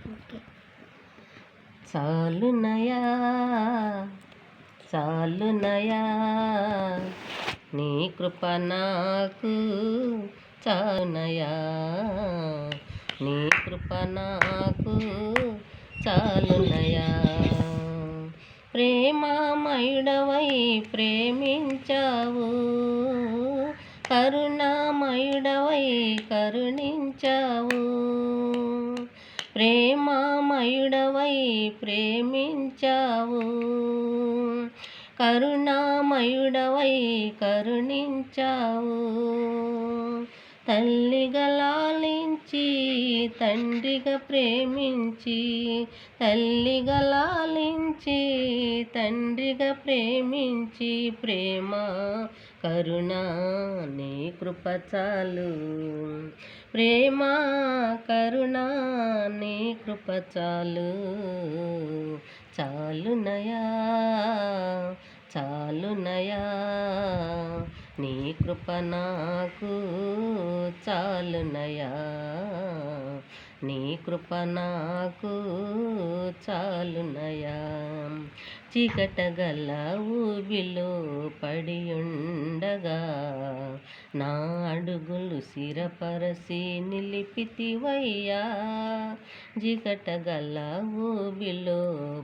Okay. చాలునయా చాలునయా నీ కృప నాకు చాలునయా నీ కృప నాకు చాలునయా ప్రేమామయుడవై ప్రేమించావు కరుణామయుడవై కరుణించావు ప్రేమామయుడవై ప్రేమించావు కరుణామయుడవై కరుణించావు తల్లిగా లాలించి తండ్రిగా ప్రేమించి తల్లిగా లాలించి తండ్రిగా ప్రేమించి ప్రేమ కరుణ నీ కృప చాలు ప్రేమ కరుణ నీ కృప చాలు చాలునయా చాలునయా నీ కృప నాకు చాలునయా నీ కృప నాకు చాలునయా చీకటగల ఊబిలో పడియుండగా నా అడుగులు స్థిరపరచి నిలిపితివయ్యా చీకటగల ఊబిలో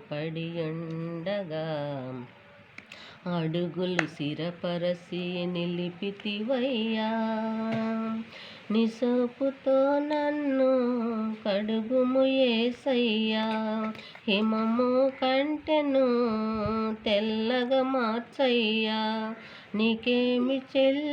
పడియుండగా అడుగులు స్థిరపరచి నిలిపితివయ్యా నిసోపుతో నన్ను కడుగుము యేసయ్యా హిమము కంటెను తెల్లగా మార్చయ్యా నీకేమి